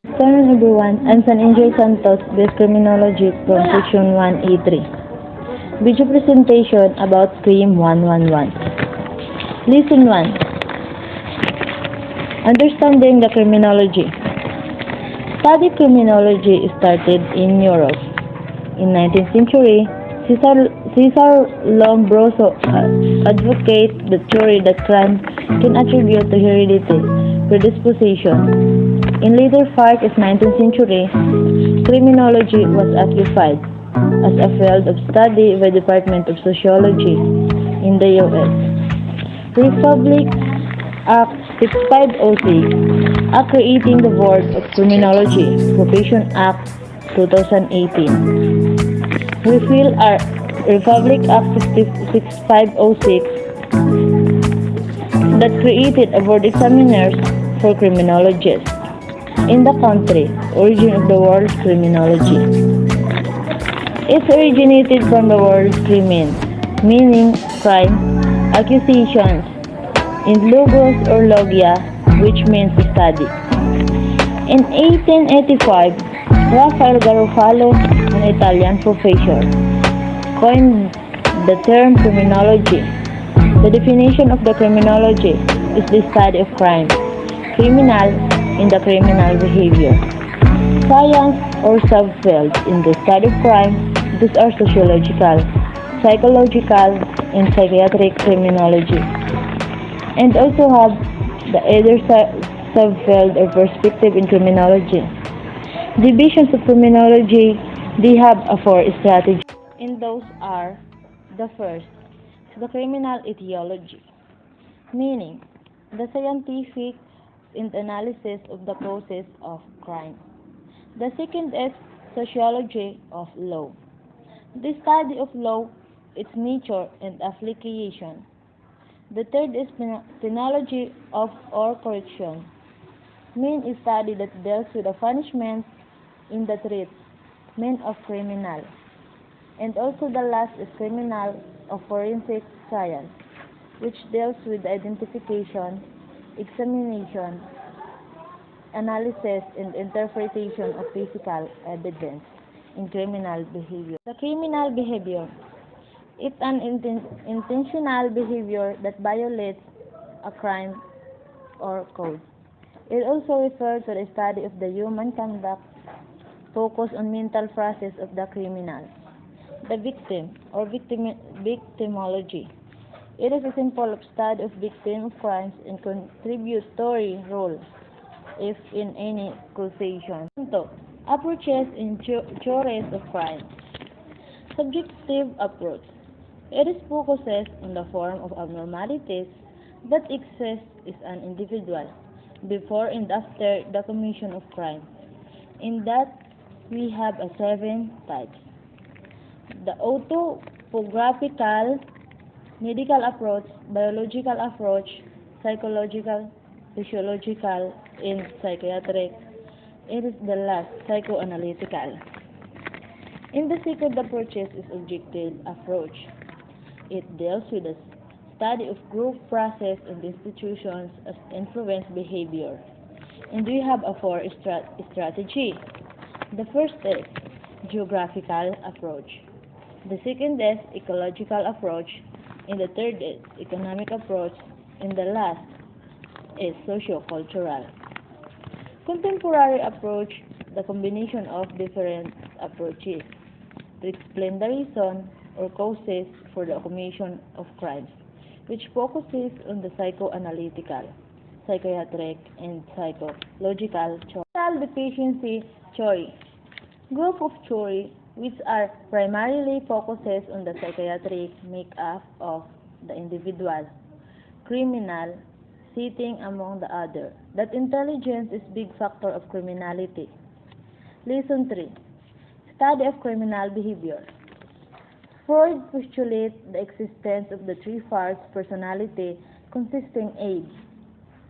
Afternoon everyone, I'm Santos, Best Criminology from Section 1A3. Video presentation about Crime 111. Lesson 1. Understanding the Criminology. Study criminology started in Europe. In 19th century, Cesar Lombroso advocated the theory that crime can attribute to heredity, predisposition. In later part of 19th century, criminology was amplified as a field of study by Department of Sociology in the U.S. Republic Act 6506, Act creating the Board of Criminology, Profession Act 2018. Repeal Republic Act 6506 that created a board examiners for criminologists in the country, origin of the word criminology. It originated from the word crimen, meaning crime, accusations, in logos or logia, which means study. In 1885, Rafael Garofalo, an Italian professor, coined the term criminology. The definition of the criminology is the study of crime, criminal, in the criminal behavior. Science or subfields in the study of crime, these are sociological, psychological, and psychiatric criminology. And also have the other subfield or perspective in criminology. Divisions of criminology, they have a four strategies. And those are, the first, the criminal etiology, meaning the scientific and analysis of the causes of crime. The second is sociology of law. The study of law, its nature and application. The third is penology of or correction, mean a study that deals with the punishment in the treatment of criminal. And also the last is criminal of forensic science, which deals with the identification, examination, analysis, and interpretation of physical evidence in criminal behavior. The criminal behavior. It's an intentional behavior that violates a crime or code. It also refers to the study of the human conduct focused on mental process of the criminal. The victim or victimology. It is a simple study of victim of crimes and contributory role, if in any causation. Approaches in theories of crime. Subjective approach. It focuses on the form of abnormalities that exist as an individual before and after the commission of crime. In that, we have a 7 types. The autobiographical, medical approach, biological approach, psychological, physiological, and psychiatric. It is the last, psychoanalytical. In the second approaches is objective approach. It deals with the study of group process and institutions as influence behavior. And we have a 4 strategy. The first is geographical approach. The second is ecological approach. And the third is economic approach. And the last is socio-cultural. Contemporary approach, the combination of different approaches to explain the reason or causes for the commission of crimes, which focuses on the psychoanalytical, psychiatric, and psychological choice. Mental deficiency theory. Group of theory which are primarily focuses on the psychiatric makeup of the individual, criminal, sitting among the other. That intelligence is big factor of criminality. Lesson 3. Study of criminal behavior. Freud postulates the existence of the 3 parts personality consisting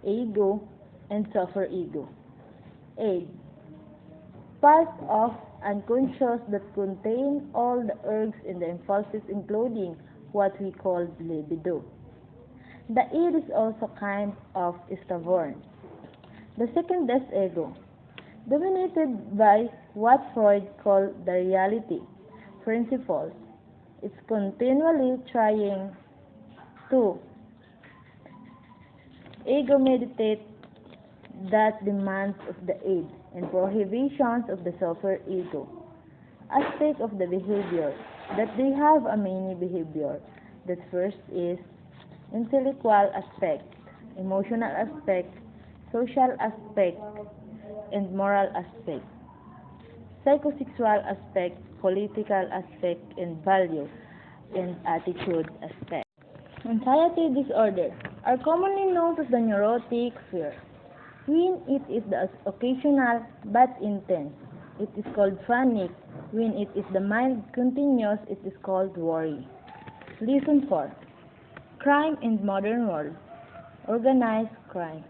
ego, and superego. Ego. Part of unconscious that contain all the urges and the impulses including what we call libido. The id is also kind of stubborn. The second is ego. dominated by what Freud called the reality principles. It's continually trying to ego meditate that demands of the aid and prohibitions of the super-ego aspect of the behavior, that they have a many behavior. That first is intellectual aspect, emotional aspect, social aspect, and moral aspect, psychosexual aspect, political aspect, and value and attitude aspect. Anxiety disorder are commonly known as the neurotic fear. When it is the occasional but intense, it is called panic. When it is the mild continuous, it is called worry. Lesson 4. Crime in modern world. Organized crime.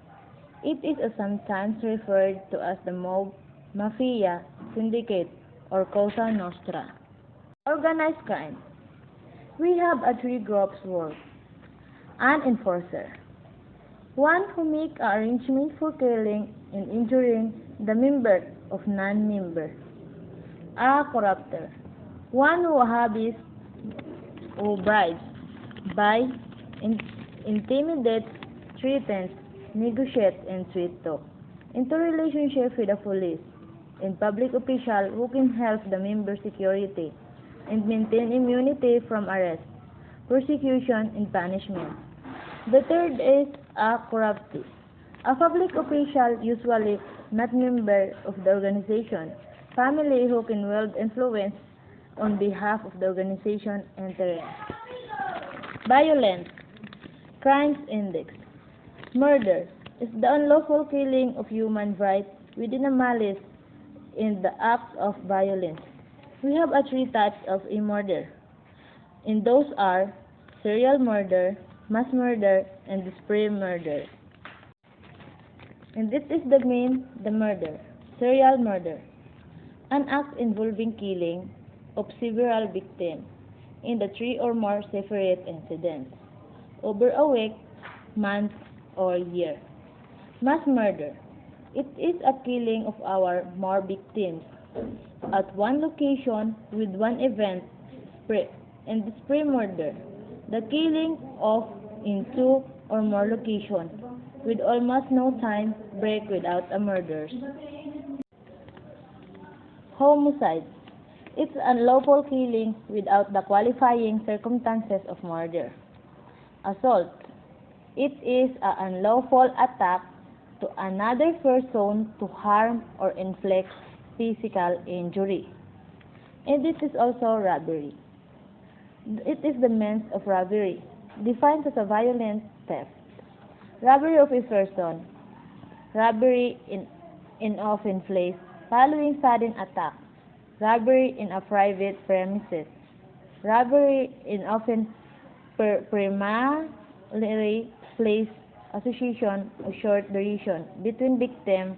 It is sometimes referred to as the mob, mafia, syndicate, or Cosa Nostra. Organized crime. We have a three groups work. An enforcer. One who make arrangements for killing and injuring the member of non-member. A corrupter. One who habits or bribes, buys, intimidates, threatens, negotiates, and sweet talk into relationship with the police and public official who can help the member security and maintain immunity from arrest, persecution, and punishment. The third is a corruptee, a public official usually not member of the organization, family who can wield influence on behalf of the organization interest. Violence. Crimes Index. Murder is the unlawful killing of human rights within a malice in the act of violence. We have three types of a murder, and those are serial murder, mass murder, and spree murder. And this is the murder, serial murder, an act involving killing of several victims in the three or more separate incidents over a week, month, or year. Mass murder. It is a killing of our more victims at one location with one event, spree, and the spree murder, the killing of in two or more locations with almost no time break without a murders. Homicide. It's unlawful killing without the qualifying circumstances of murder. Assault. It is an unlawful attack to another person to harm or inflict physical injury. And it is also robbery. It is the means of robbery, defined as a violent theft. Robbery of a person. Robbery in open place following sudden attack. Robbery in a private premises. Robbery in open primarily place association of short duration between victim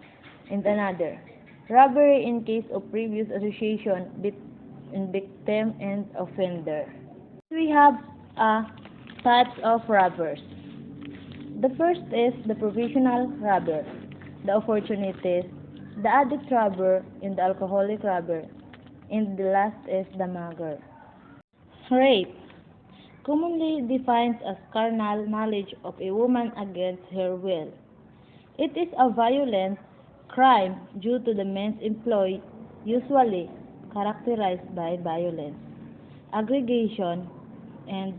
and another. Robbery in case of previous association between victim and offender. We have types of robbers. The first is the professional robber, the opportunist, the addict robber, and the alcoholic robber. And the last is the mugger. Rape, commonly defined as carnal knowledge of a woman against her will. It is a violent crime due to the means employed, usually characterized by violence, aggregation, and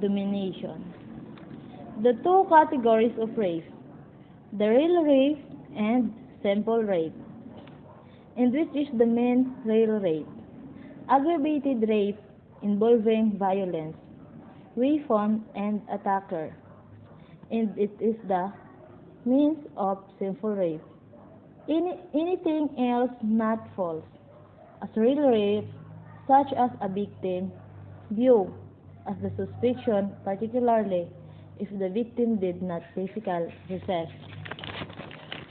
domination. The two categories of rape, the real rape and simple rape, in which is the main real rape, aggravated rape involving violence, weapon, and attacker, and it is the means of simple rape. Anything else not false, as real rape, such as a victim view as the suspicion, particularly if the victim did not physically resist.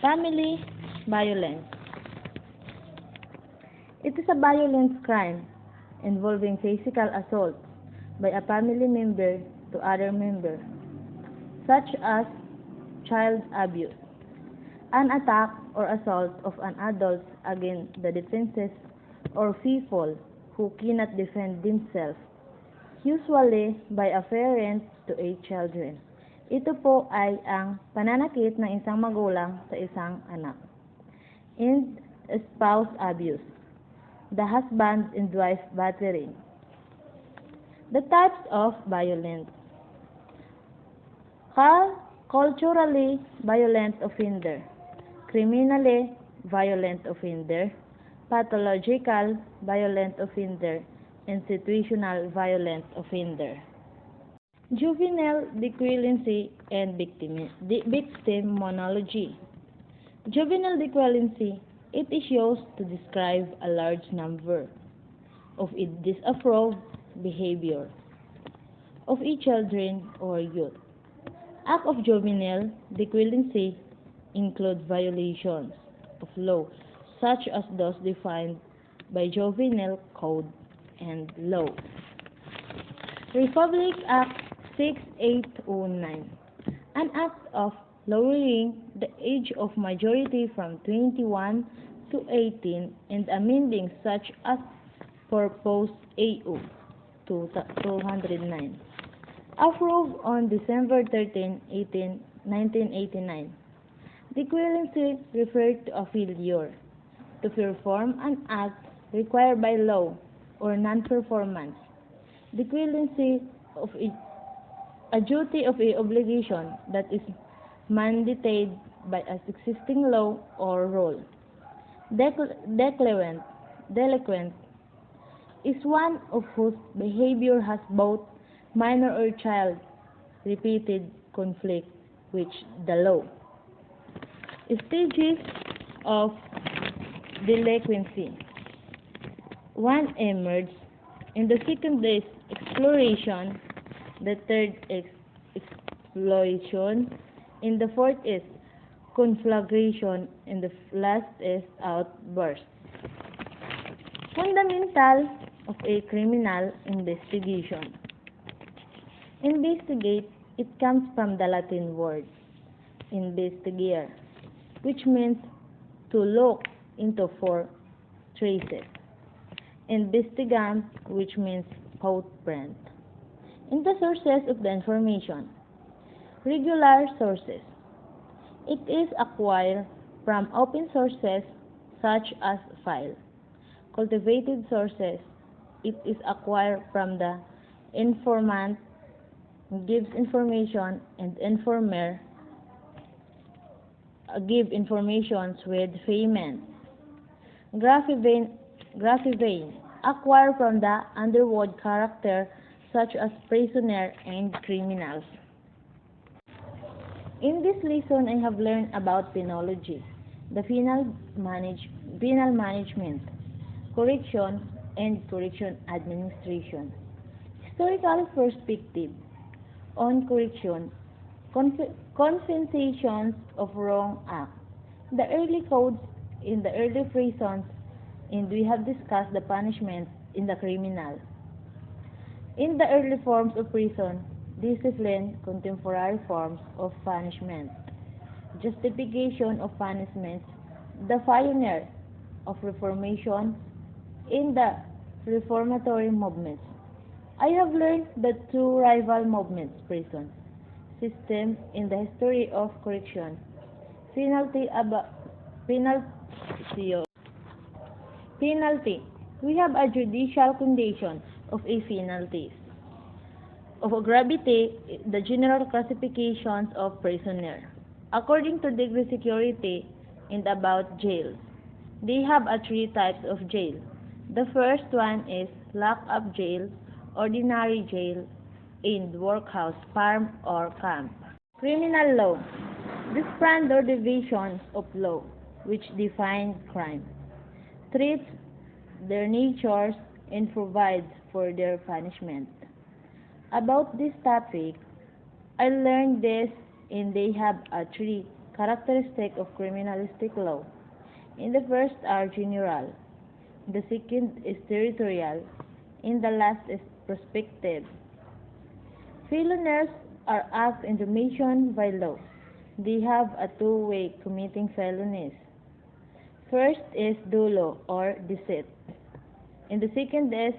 Family violence. It is a violent crime involving physical assault by a family member to other member, such as child abuse, an attack or assault of an adult against the defenses or people who cannot defend themselves, usually by a parent to a children. Ito po ay ang pananakit ng isang magulang sa isang anak. And spouse abuse, the husband and wife battery. The types of violence. Culturally violent offender, criminally violent offender, pathological violent offender, and situational violent offender. Juvenile delinquency and victimology. Juvenile delinquency, it is used to describe a large number of disapproved behavior of children or youth. Acts of juvenile delinquency include violations of law, such as those defined by Juvenile Code and law. Republic Act 6809, an act of lowering the age of majority from 21 to 18 and amending such as proposed AO 209. Approved on December 13, 1989. The equivalency referred to a failure to perform an act required by law or non-performance. The equivalency of a duty of a obligation that is mandated by an existing law or rule. Delinquent is one of whose behavior has both minor or child repeated conflict with the law. Stages of delinquency. One emerges, in the second is exploration, the third is exploitation, in the fourth is conflagration, and the last is outburst. Fundamental of a criminal investigation. Investigate, it comes from the Latin word investigare, which means to look into for traces. Investigant, which means footprint. In the sources of the information. Regular sources. It is acquired from open sources such as file. Cultivated sources. It is acquired from the informant, gives information, and informer give information with payment. Graphene, acquired from the underworld character such as prisoner and criminals. In this lesson, I have learned about penology, the penal management, correction, and correction administration. Historical perspective on correction, compensations of wrong act. The early codes in the early prisons, and we have discussed the punishments in the criminal. In the early forms of prison, discipline, contemporary forms of punishment, justification of punishments, the pioneer of reformation in the reformatory movements. I have learned the two rival movements, prison system in the history of correction, penalty. We have a judicial condition of a penalty. Of gravity, the general classifications of prisoner. According to degree security and about jails, they have three types of jail. The first one is lock-up jail, ordinary jail, and workhouse, farm, or camp. Criminal law. Discipline or divisions of law, which define crime, treats their natures, and provides for their punishment. About this topic, I learned this, and they have three characteristics of criminalistic law. In the first are general, the second is territorial, and the last is prospective. Felonies are acts in remission by law. They have a two-way committing felonies. First is dolo or deceit, and the second is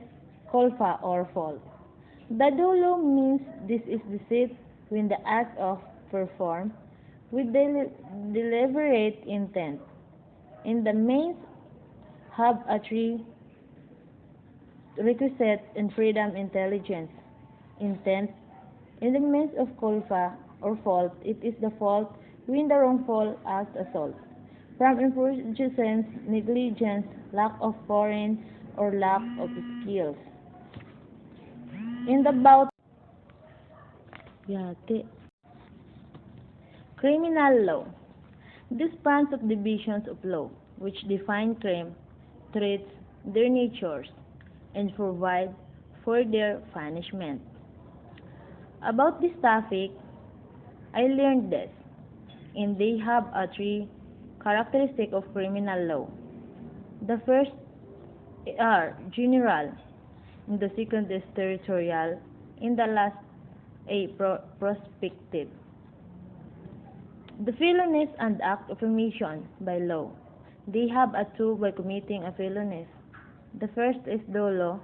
kolfa or fault. The dolo means this is deceit when the act of performed with deliberate intent. In the means have a three requisite in freedom, intelligence, intent. In the means of kolfa or fault, it is the fault when the wrongful act assault. From imprudence, negligence, lack of foreign or lack of skills. In the bout, yate. Criminal law. This branch of divisions of law, which define crime, treats their natures, and provide for their punishment. About this topic, I learned this, and they have a three characteristics of criminal law. The first are general, and the second is territorial, and the last a prospective. The felonies and act of omission by law. They have a two by committing a felonies. The first is dolo,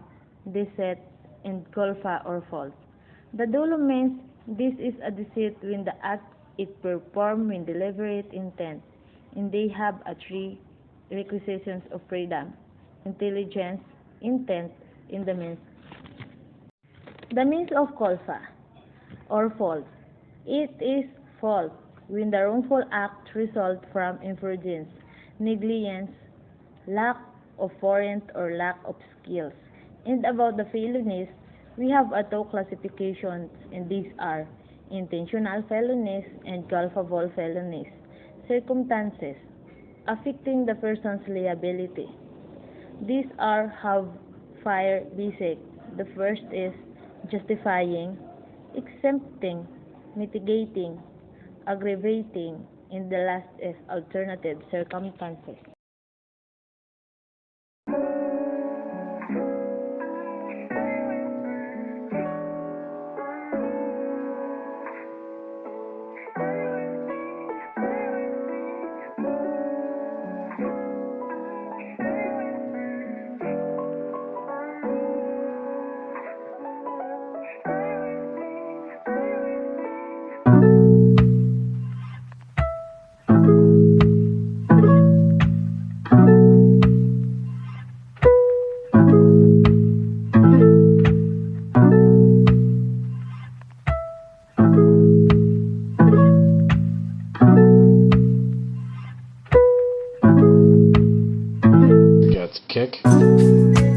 deceit, and kolfa or fault. The dolo means this is a deceit when the act is performed with deliberate intent, and they have a three requisitions of freedom, intelligence, intent, in the means. The means of kolfa or fault. It is fault when the wrongful act results from imprudence, negligence, lack of warrant or lack of skills. And about the felonies, we have a two classifications, and these are intentional felonies and culpable felonies. Circumstances affecting the person's liability. These are have fire basic. The first is justifying, exempting, mitigating, aggravating, and the last is alternative circumstances. Got the kick.